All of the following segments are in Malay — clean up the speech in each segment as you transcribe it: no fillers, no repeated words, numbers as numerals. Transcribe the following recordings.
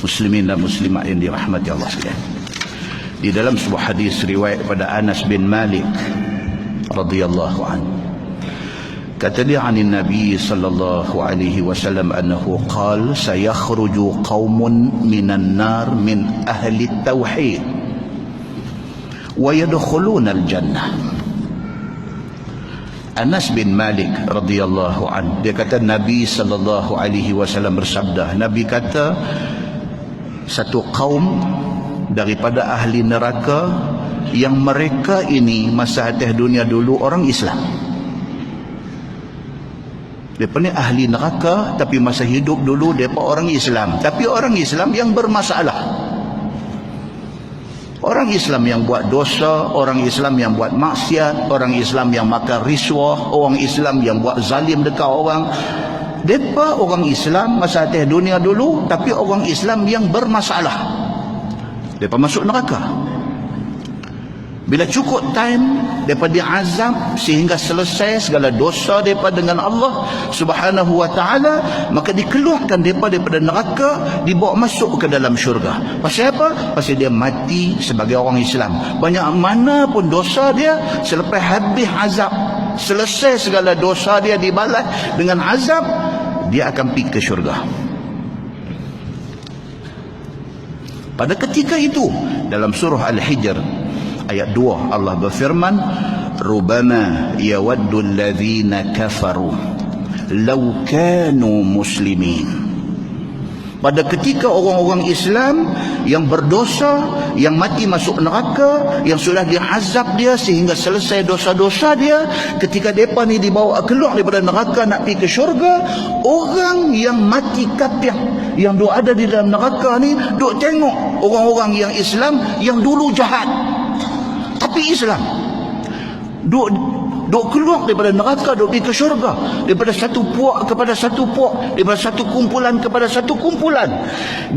Muslimin dan muslimat yang dirahmati Allah sekalian. Di dalam sebuah hadis riwayat pada Anas bin Malik radhiyallahu anhu, kata dia anin Nabi sallallahu alaihi wasallam annahu qala sayakhruju qaumun minan nar min ahli tauhid wa yadkhuluna al-jannah. Anas bin Malik radhiyallahu anhu, dia kata Nabi sallallahu alaihi wasallam bersabda, Nabi kata satu kaum daripada ahli neraka yang mereka ini masa atas dunia dulu orang Islam. Mereka ni ahli neraka tapi masa hidup dulu mereka orang Islam, tapi orang Islam yang bermasalah. Orang Islam yang buat dosa, orang Islam yang buat maksiat, orang Islam yang makan riswah, orang Islam yang buat zalim dekat orang. Mereka orang Islam masa atas dunia dulu, tapi orang Islam yang bermasalah. Mereka masuk neraka. Bila cukup time, mereka diazab sehingga selesai segala dosa mereka dengan Allah subhanahu wa ta'ala, maka dikeluarkan mereka daripada neraka, dibawa masuk ke dalam syurga. Pasal apa? Pasal dia mati sebagai orang Islam. Banyak mana pun dosa dia, selepas habis azab, selesai segala dosa dia dibalas dengan azab, dia akan pergi ke syurga. Pada ketika itu dalam surah Al-Hijr ayat 2 Allah berfirman, rubama yawaddu alladhina kafaru law kanu muslimin. Pada ketika orang-orang Islam yang berdosa, yang mati masuk neraka, yang sudah diazab dia sehingga selesai dosa-dosa dia, ketika mereka ni dibawa keluar daripada neraka nak pergi ke syurga, orang yang mati kafir yang duk ada di dalam neraka ni duk tengok orang-orang yang Islam yang dulu jahat tapi Islam duk keluar daripada neraka, duk pergi ke syurga, daripada satu puak kepada satu puak, daripada satu kumpulan kepada satu kumpulan.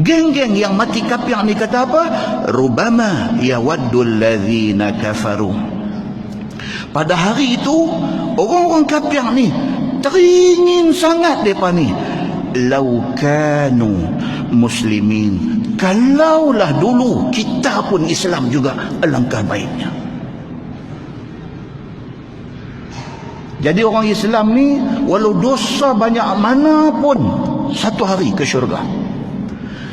Geng-geng yang mati kafir ni kata apa? Rubama yawaddul ladzina kafaru. Pada hari itu orang-orang kafir ni teringin sangat depa ni, lau kanu muslimin, kalaulah dulu kita pun Islam juga, alangkah baiknya. Jadi orang Islam ni walau dosa banyak mana pun satu hari ke syurga,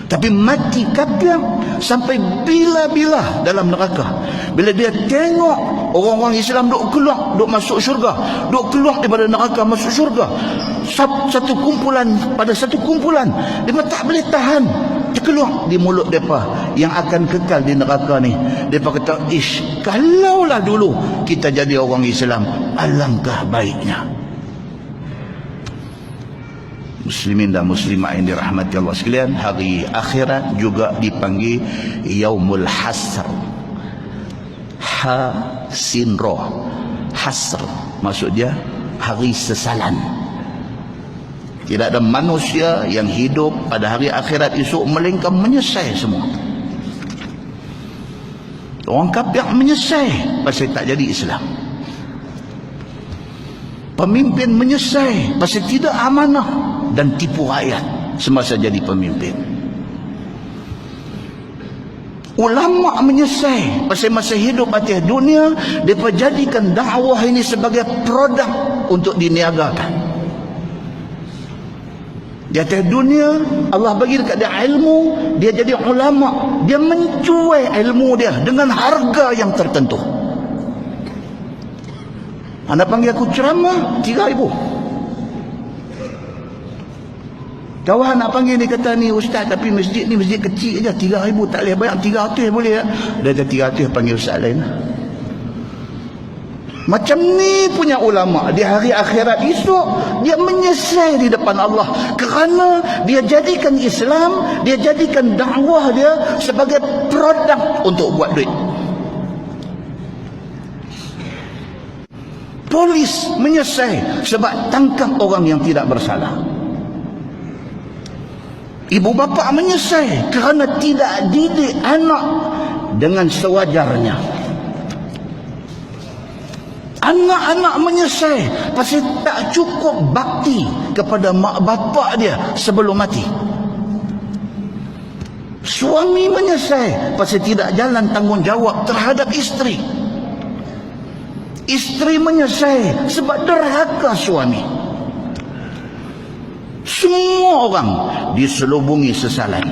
tapi mati kafir sampai bila-bila dalam neraka. Bila dia tengok orang-orang Islam duk keluar, duk masuk syurga, duk keluar daripada neraka masuk syurga, satu kumpulan pada satu kumpulan, dia tak boleh tahan, terkeluar di mulut mereka yang akan kekal di neraka ni. Mereka kata, ish, kalaulah dulu kita jadi orang Islam, alangkah baiknya. Muslimin dan muslimat yang dirahmati Allah sekalian, hari akhirat juga dipanggil Yaumul Hasr. Sin roh, hasr, maksud dia hari sesalan. Tidak ada manusia yang hidup pada hari akhirat esok melainkan menyesal semua. Orang kafir menyesal pasal tak jadi Islam. Pemimpin menyesal pasal tidak amanah dan tipu rakyat semasa jadi pemimpin. Ulama menyesal pasal masa hidup atas dunia mereka jadikan dakwah ini sebagai produk untuk diniagakan. Di atas dunia Allah bagi dekat dia ilmu, dia jadi ulama, dia mencuai ilmu dia dengan harga yang tertentu. Anda panggil aku ceramah 3,000. Kawan nak panggil ni kata ni ustaz, tapi masjid ni masjid kecil je, 3,000 tak boleh bayar, 300 boleh tak? Dia kata 300 panggil ustaz lain. Macam ni punya ulama di hari akhirat esok dia menyesal di depan Allah kerana dia jadikan Islam, dia jadikan dakwah dia sebagai produk untuk buat duit. Polis menyesal sebab tangkap orang yang tidak bersalah. Ibu bapa menyesal kerana tidak didik anak dengan sewajarnya. Anak-anak menyesal pasal tak cukup bakti kepada mak bapak dia sebelum mati. Suami menyesal pasal tidak jalan tanggungjawab terhadap isteri. Isteri menyesal sebab derhaka suami. Semua orang diselubungi sesalan,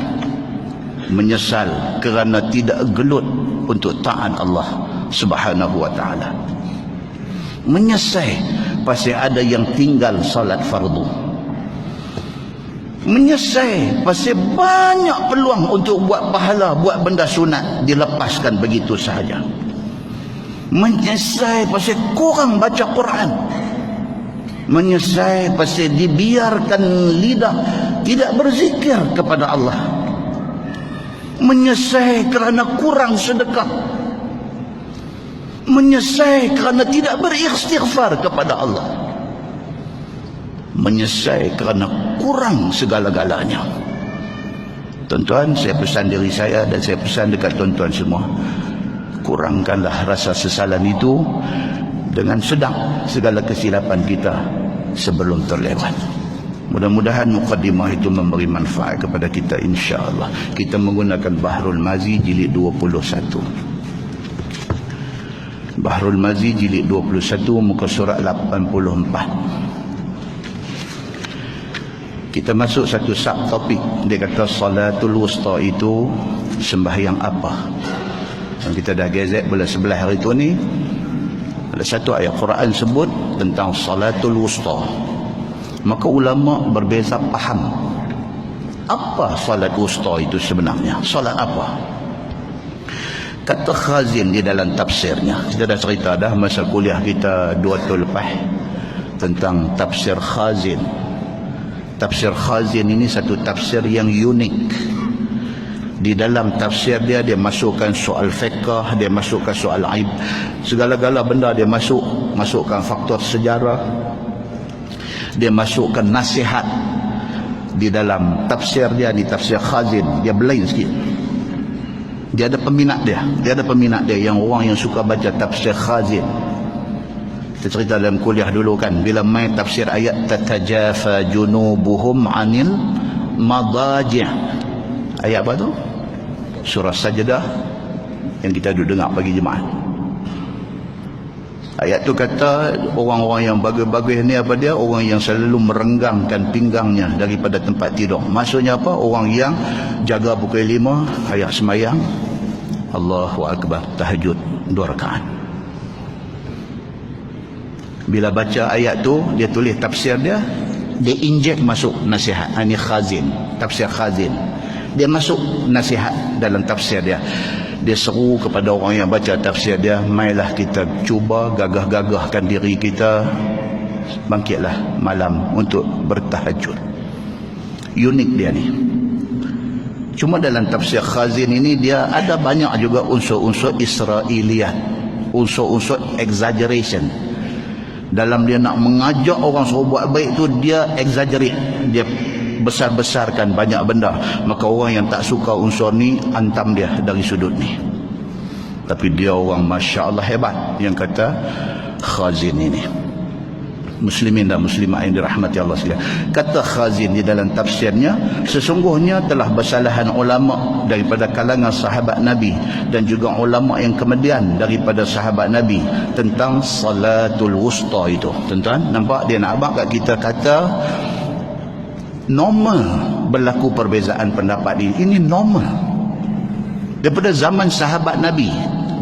menyesal kerana tidak gelut untuk taat Allah Subhanahu wa taala. Menyesal pasal ada yang tinggal salat fardu. Menyesal pasal banyak peluang untuk buat pahala, buat benda sunat dilepaskan begitu sahaja. Menyesal pasal kurang baca Quran. Menyesal pasal dibiarkan lidah tidak berzikir kepada Allah. Menyesal kerana kurang sedekah. Menyesal kerana tidak beristighfar kepada Allah. Menyesal kerana kurang segala-galanya. Tuan-tuan, saya pesan diri saya dan saya pesan dekat tuan-tuan semua, kurangkanlah rasa sesalan itu dengan sedang segala kesilapan kita sebelum terlewat. Mudah-mudahan mukadimah itu memberi manfaat kepada kita, insya-Allah. Kita menggunakan Bahrul Mazi jilid 21. Bahrul Mazi jilid 21 muka surat 84. Kita masuk satu subtopik. Dia kata salatul wusta itu sembahyang apa? Dan kita dah gezek bulan 11 hari tu ni. Ada satu ayat Quran sebut tentang salatul wusta. Maka ulama berbeza faham. Apa salat wusta itu sebenarnya? Salat apa? Kata Khazin di dalam tafsirnya. Kita dah cerita dah masa kuliah kita 2 tahun lepas tentang tafsir Khazin. Tafsir Khazin ini satu tafsir yang unik. Di dalam tafsir dia, dia masukkan soal fiqh, dia masukkan soal aib, segala-gala benda dia masukkan faktor sejarah, dia masukkan nasihat di dalam tafsir dia. Di tafsir Khazin dia berlain sikit. Dia ada peminat dia yang orang yang suka baca tafsir Khazin. Kita cerita dalam kuliah dulu kan, bila main tafsir ayat tatajafa junubuhum anil madaji'. Ayat apa tu? Surah Sajdah yang kita duduk dengar pagi Jumaat. Ayat tu kata orang-orang yang bagus-bagus ni apa dia? Orang yang selalu merenggangkan pinggangnya daripada tempat tidur. Maksudnya apa? Orang yang jaga pukul 5 ayat semayang, Allahu Akbar, tahajud 2 rakaat. Bila baca ayat tu, dia tulis tafsir dia, dia injek masuk nasihat. Ini Khazin, tafsir Khazin. Dia masuk nasihat dalam tafsir dia. Dia seru kepada orang yang baca tafsir dia, mailah kita cuba gagah-gagahkan diri kita, bangkitlah malam untuk bertahajud. Unik dia ni. Cuma dalam tafsir Khazin ini dia ada banyak juga unsur-unsur Israiliyat, unsur-unsur exaggeration. Dalam dia nak mengajak orang suruh buat baik tu, dia exaggerate, dia besar-besarkan banyak benda. Maka orang yang tak suka unsur ni, antam dia dari sudut ni. Tapi dia orang Masya Allah hebat yang kata Khazin ini. Muslimin dan muslimat yang dirahmati Allah sekalian. Kata Khazin di dalam tafsirnya, sesungguhnya telah bersalahan ulama daripada kalangan sahabat Nabi dan juga ulama yang kemudian daripada sahabat Nabi tentang salatul wusta itu. Tuan-tuan, nampak dia nak abang kat kita kata normal berlaku perbezaan pendapat ini. Ini normal. Daripada zaman sahabat Nabi,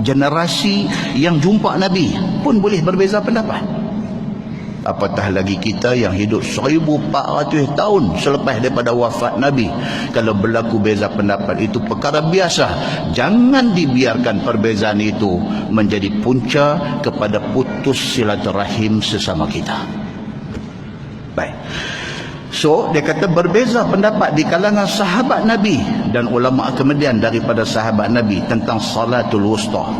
generasi yang jumpa Nabi pun boleh berbeza pendapat. Apatah lagi kita yang hidup 1400 tahun selepas daripada wafat Nabi. Kalau berlaku beza pendapat itu perkara biasa. Jangan dibiarkan perbezaan itu menjadi punca kepada putus silaturahim sesama kita. Baik. So, dia kata berbeza pendapat di kalangan sahabat Nabi dan ulama kemudian daripada sahabat Nabi tentang salatul wusta.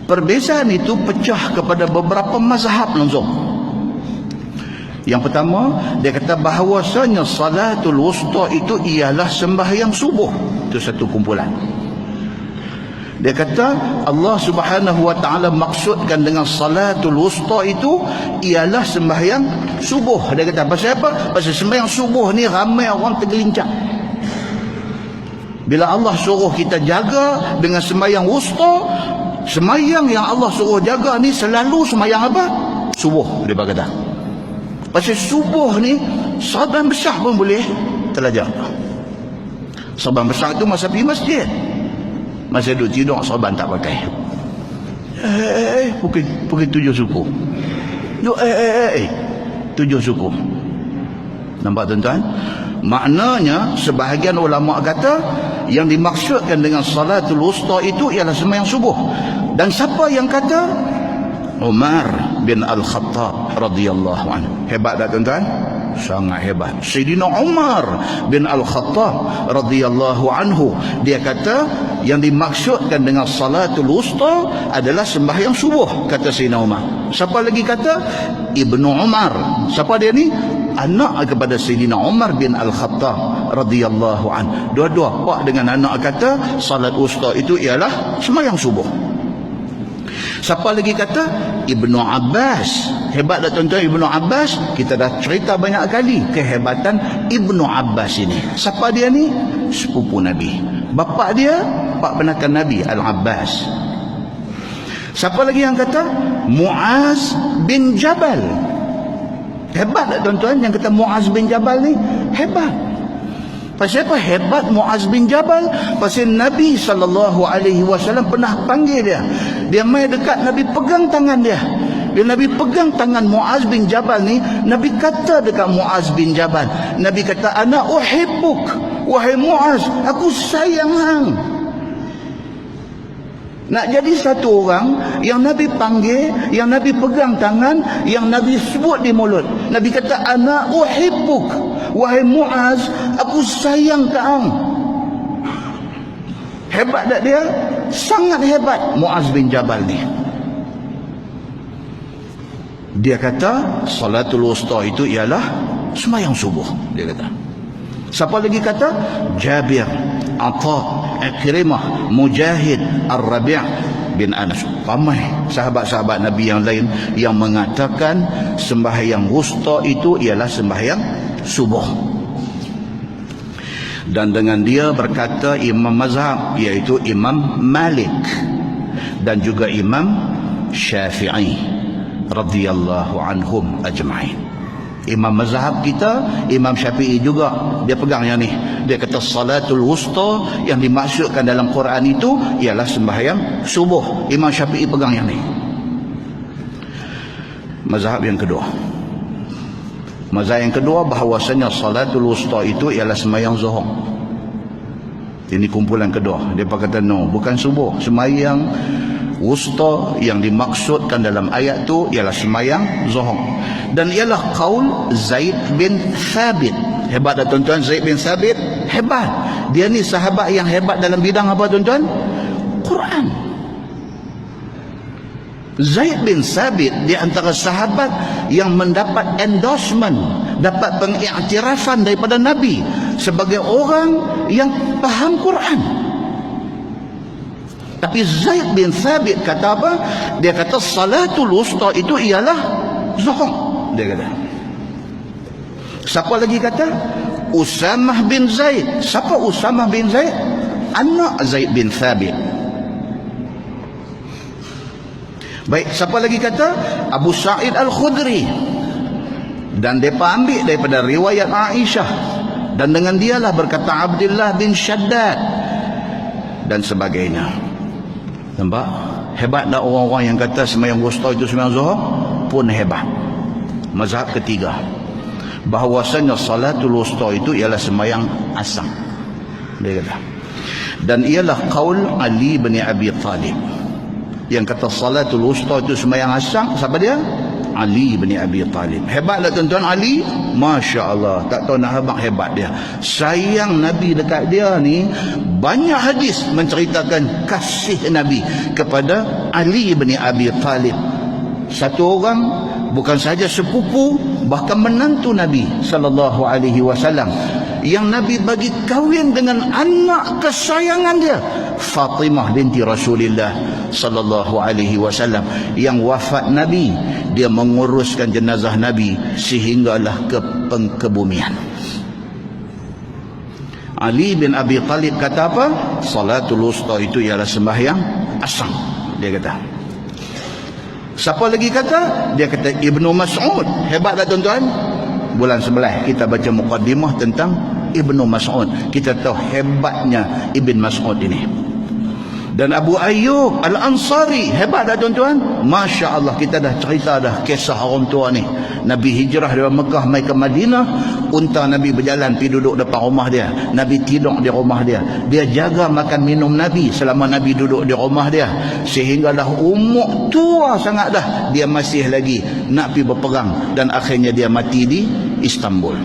Perbezaan itu pecah kepada beberapa mazhab langsung. Yang pertama, dia kata bahawasanya salatul wusta itu ialah sembahyang subuh. Itu satu kumpulan. Dia kata Allah Subhanahu wa taala maksudkan dengan salatul wusta itu ialah sembahyang subuh. Dia kata pasal apa? Pasal sembahyang subuh ni ramai orang tergelincang. Bila Allah suruh kita jaga dengan sembahyang wusta, sembahyang yang Allah suruh jaga ni selalu sembahyang apa? Subuh, dia kata. Pasal subuh ni sahabat besar pun boleh terlajar. Sahabat besar tu masa pergi masjid, masa duduk tidur sahabat tak pakai. Pukul 7 suku. 7 suku. Nampak tuan-tuan? Maknanya sebahagian ulama kata yang dimaksudkan dengan salatul wusta itu ialah sembahyang subuh. Dan siapa yang kata? Umar bin Al-Khattab radhiyallahu anhu. Hebat tak tuan-tuan? Sangat hebat. Sayyidina Umar bin Al-Khattab radhiyallahu anhu, dia kata yang dimaksudkan dengan salatul wusta adalah sembahyang subuh, kata Sayyidina Umar. Siapa lagi kata? Ibnu Umar. Siapa dia ni? Anak kepada Sayyidina Umar bin Al-Khattab radhiyallahu anhu. Dua-dua pak dengan anak kata salat wusta itu ialah sembahyang subuh. Siapa lagi kata? Ibnu Abbas. Hebat tak tuan-tuan Ibnu Abbas? Kita dah cerita banyak kali kehebatan Ibnu Abbas ini. Siapa dia ni? Sepupu Nabi. Bapa dia pak penakan Nabi, Al-Abbas. Siapa lagi yang kata? Muaz bin Jabal. Hebat tak tuan-tuan yang kata Muaz bin Jabal ni? Hebat. Pasal apa hebat Muaz bin Jabal? Pasal Nabi SAW pernah panggil dia. Dia mai dekat, Nabi pegang tangan dia. Bila Nabi pegang tangan Muaz bin Jabal ni, Nabi kata dekat Muaz bin Jabal, Nabi kata, ana uhibbuk, wahai Muaz, aku sayang hang. Nak jadi satu orang yang Nabi panggil, yang Nabi pegang tangan, yang Nabi sebut di mulut. Nabi kata, ana uhibbuk, wahai Muaz, aku sayang kau. Hebat tak dia? Sangat hebat Muaz bin Jabal ni. Dia kata salatul wusta itu ialah sembahyang subuh, dia kata. Siapa lagi kata? Jabir, Atha, Ikrimah, Mujahid, Ar-Rabi' bin Anas. Ramai sahabat-sahabat Nabi yang lain yang mengatakan sembahyang wusta itu ialah sembahyang subuh. Dan dengan dia berkata imam mazhab, iaitu Imam Malik dan juga Imam Syafi'i radhiyallahu anhum ajma'in. Imam mazhab kita, Imam Syafi'i juga, dia pegang yang ni. Dia kata salatul wusta yang dimaksudkan dalam Quran itu ialah sembahyang subuh. Imam Syafi'i pegang yang ni. Mazhab yang kedua, mazhab yang kedua bahawasanya salatul wusta itu ialah sembahyang zuhur. Ini kumpulan kedua. Dia kata no, bukan subuh. Sembahyang wusta yang dimaksudkan dalam ayat tu ialah sembahyang zuhur. Dan ialah qaul Zaid bin Thabit. Hebat tak tuan-tuan Zaid bin Thabit? Hebat. Dia ni sahabat yang hebat dalam bidang apa tuan-tuan? Quran. Zaid bin Thabit di antara sahabat yang mendapat endorsement, dapat pengiktirafan daripada Nabi sebagai orang yang faham Quran. Tapi Zaid bin Thabit kata apa? Dia kata salatul wusta itu ialah zuhur. Dia kata. Siapa lagi kata? Usamah bin Zaid. Siapa Usamah bin Zaid? Anak Zaid bin Thabit. Baik, siapa lagi kata? Abu Sa'id Al-Khudri. Dan mereka ambil daripada riwayat Aisyah. Dan dengan dialah berkata Abdullah bin Shaddad dan sebagainya. Nampak? Hebat tak orang-orang yang kata sembahyang wusta itu sembahyang zuhur? Pun hebat. Mazhab ketiga, bahawasanya salatul wusta itu ialah sembahyang asar. Dia kata. Dan ialah qaul Ali bin Abi Talib. Yang kata salatul wusta itu sembahyang asar, siapa dia? Ali bin Abi Talib. Hebat tak tuan-tuan Ali? Masya Allah. Tak tahu nak hebat dia. Sayang Nabi dekat dia ni. Banyak hadis menceritakan kasih Nabi kepada Ali bin Abi Talib. Satu orang, bukan saja sepupu, bahkan menantu Nabi sallallahu alaihi wasallam, yang Nabi bagi kahwin dengan anak kesayangan dia, Fatimah binti Rasulullah sallallahu alaihi wasallam, yang wafat Nabi, dia menguruskan jenazah Nabi sehinggalah ke pengkebumian. Ali bin Abi Talib kata apa? Salatul wusta itu ialah sembahyang asam. Dia kata. Siapa lagi kata? Dia kata Ibnu Mas'ud. Hebat tak tuan-tuan? Bulan 11 kita baca muqaddimah tentang Ibnu Mas'ud. Kita tahu hebatnya Ibn Mas'ud ini. Dan Abu Ayyub Al-Ansari, hebat tak tuan-tuan? Masya Allah, kita dah cerita dah kisah orang tua ni. Nabi hijrah dari Mekah mai ke Madinah, unta Nabi berjalan pergi duduk depan rumah dia. Nabi tidur di rumah dia. Dia jaga makan minum Nabi selama Nabi duduk di rumah dia. Sehinggalah umur tua sangat dah, dia masih lagi nak pergi berperang. Dan akhirnya dia mati di Istanbul.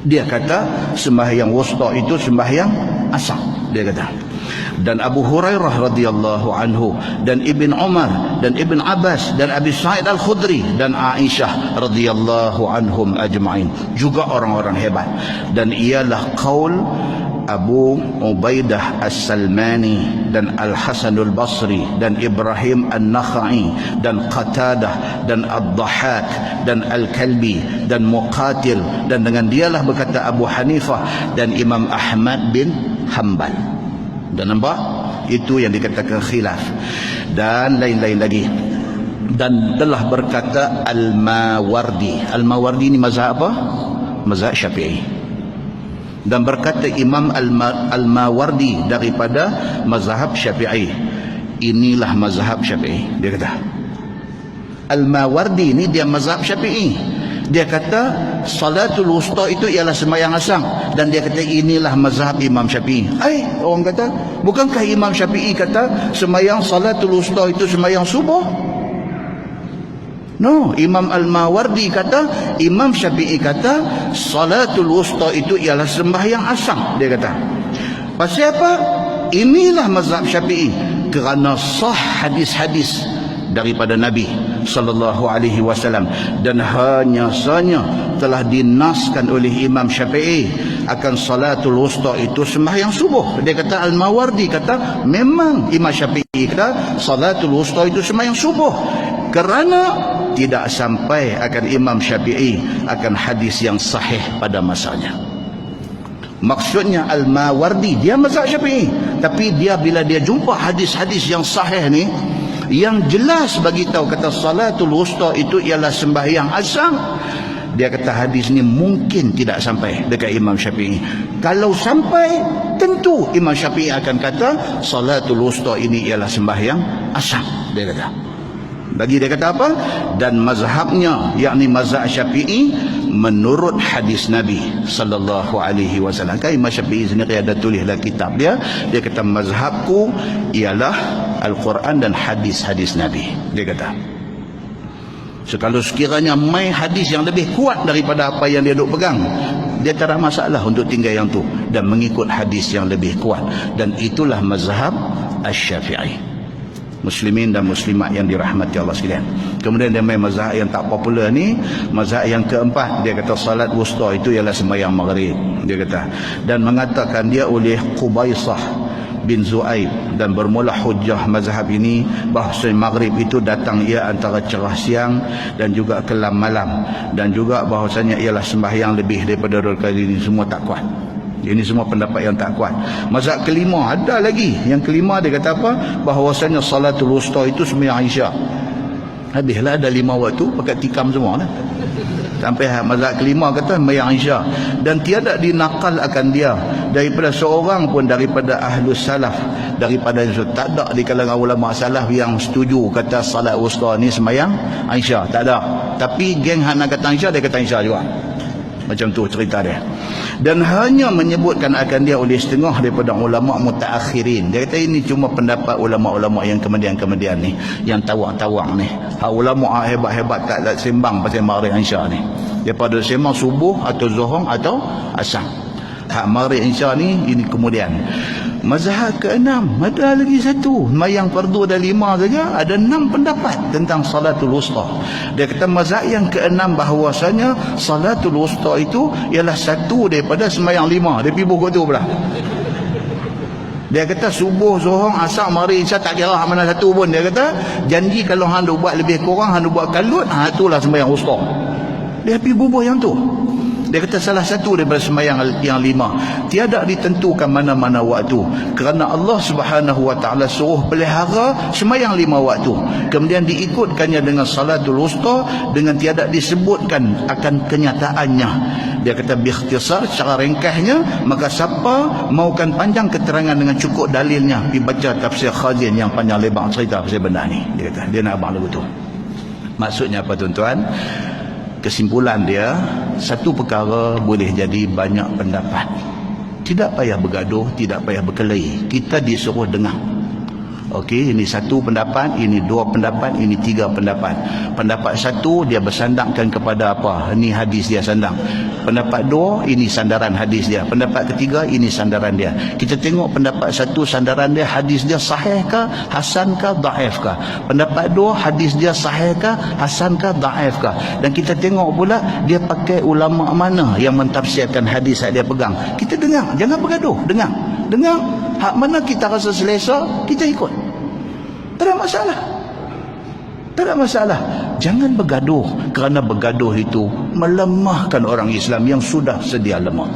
Dia kata sembahyang wusta itu sembahyang asar. Dia kata. Dan Abu Hurairah radhiyallahu anhu, dan Ibn Umar, dan Ibn Abbas, dan Abi Sa'id Al-Khudri, dan Aisyah radhiyallahu anhum ajma'in, juga orang-orang hebat. Dan ialah qaul Abu Ubaidah As-Salmani, dan Al-Hasanul Basri, dan Ibrahim An-Nakhai, dan Qatadah, dan Ad-Dhahak, dan Al-Kalbi, dan Muqatil, dan dengan dialah berkata Abu Hanifah dan Imam Ahmad bin Hanbal. Dan nampak? Itu yang dikatakan khilaf. Dan lain-lain lagi. Dan telah berkata Al-Mawardi. Al-Mawardi ni mazhab apa? Mazhab Syafi'i. Dan berkata Imam Al-Mawardi daripada mazhab Syafi'i. Inilah mazhab Syafi'i. Dia kata. Al-Mawardi ni dia mazhab Syafi'i. Dia kata salatul wusta itu ialah sembahyang asar. Dan dia kata inilah mazhab Imam Syafi'i. Orang kata, bukankah Imam Syafi'i kata sembahyang salatul wusta itu sembahyang subuh? No, Imam Al-Mawardi kata, Imam Syafi'i kata salatul wusta itu ialah sembahyang asar. Dia kata. Pasal apa? Inilah mazhab Syafi'i kerana sah hadis-hadis daripada Nabi sallallahu alaihi wasallam, dan hanya saja telah dinaskan oleh Imam Syafi'i akan salatul wusta itu sembahyang subuh. Dia kata Al-Mawardi kata memang Imam Syafi'i kata salatul wusta itu sembahyang subuh, kerana tidak sampai akan Imam Syafi'i akan hadis yang sahih pada masanya. Maksudnya Al-Mawardi dia mazhab Syafi'i, tapi dia bila dia jumpa hadis-hadis yang sahih ni, yang jelas bagi tahu kata salatul wusta itu ialah sembahyang asar, dia kata hadis ni mungkin tidak sampai dekat Imam Syafi'i. Kalau sampai, tentu Imam Syafi'i akan kata salatul wusta ini ialah sembahyang asar. Dia kata. Bagi dia kata apa? Dan mazhabnya, yakni mazhab Syafi'i, menurut hadis Nabi sallallahu alaihi wasallam. Kan Imam Syafi'i sendiri ada tulislah kitab dia. Dia kata mazhabku ialah Al-Quran dan hadis-hadis Nabi. Dia kata. So kalau sekiranya mai hadis yang lebih kuat daripada apa yang dia duk pegang, dia tak ada masalah untuk tinggal yang tu dan mengikut hadis yang lebih kuat. Dan itulah mazhab Asy-Syafi'i. Muslimin dan muslimat yang dirahmati Allah sekalian. Kemudian dia main mazhab yang tak popular ni, mazhab yang keempat, dia kata salat wusta itu ialah sembahyang maghrib. Dia kata, dan mengatakan dia oleh Qubaisah bin Zu'aib, dan bermula hujjah mazhab ini bahawa maghrib itu datang ia antara cerah siang dan juga kelam malam, dan juga bahawasanya ialah sembahyang lebih daripada 2 kali. Ini semua tak kuat. Ini semua pendapat yang tak kuat. Mazhab kelima ada lagi. Yang kelima dia kata apa? Bahawasanya salatul wusta itu sembahyang Isyak. Habislah ada 5 waktu pakai tikam semua lah. Sampai mazhab kelima kata sembahyang Isyak. Dan tiada dinakal akan dia daripada seorang pun daripada ahlus salaf, daripada tak ada di kalangan ulama salaf yang setuju kata salat wusta ni sembahyang Isyak. Tak ada. Tapi geng hak nak kata Isyak, dia kata Isyak juga. Macam tu cerita dia. Dan hanya menyebutkan akan dia oleh setengah daripada ulama mutaakhirin. Dia kata ini cuma pendapat ulama-ulama yang kemudian-kemudian ni, yang tawang-tawang ni. Hak ulama hebat-hebat tak sembang pasal maghrib Isyak ni. Dia pada sembang subuh atau zuhur atau asar. Hak maghrib Isyak ni ini kemudian. Mazhab ke-6 ada lagi satu. Mayang fardu ada 5 saja, ada 6 pendapat tentang salatul wusta. Dia kata mazhab yang ke-6 bahawasanya salatul wusta itu ialah satu daripada sembahyang 5. Dia pergi buku tu pula. Dia kata subuh, zuhur, asar, maghrib, isyak tak kira mana satu pun. Dia kata janji kalau hang buat lebih kurang, hang buat kalut, itulah sembahyang wusta. Dia pergi bubuh yang tu. Dia kata salah satu daripada sembahyang yang 5 tiada ditentukan mana-mana waktu, kerana Allah Subhanahu wa taala suruh pelihara sembahyang 5 waktu, kemudian diikutkannya dengan salatul wusta dengan tiada disebutkan akan kenyataannya. Dia kata biikhtisar, secara ringkasnya, maka siapa maukan panjang keterangan dengan cukup dalilnya, pergi baca tafsir Khazin yang panjang lebar cerita pasal benda ni. Dia kata dia nak abang lagu tu. Maksudnya apa tuan-tuan? Kesimpulan dia, satu perkara boleh jadi banyak pendapat. Tidak payah bergaduh, tidak payah berkelahi. Kita disuruh dengar. Okey, ini satu pendapat, ini dua pendapat, ini tiga pendapat. Pendapat satu dia bersandangkan kepada apa? Ini hadis dia sandang. Pendapat dua, ini sandaran hadis dia. Pendapat ketiga, ini sandaran dia. Kita tengok pendapat satu, sandaran dia, hadis dia sahih kah, hasan kah, dhaif kah? Pendapat dua, hadis dia sahih kah, hasan kah, dhaif kah? Dan kita tengok pula dia pakai ulama mana yang mentafsirkan hadis yang dia pegang. Kita dengar, jangan bergaduh, dengar. Dengar, hak mana kita rasa selesa, kita ikut. Tak ada masalah. Tak ada masalah. Jangan bergaduh, kerana bergaduh itu melemahkan orang Islam yang sudah sedia lemah.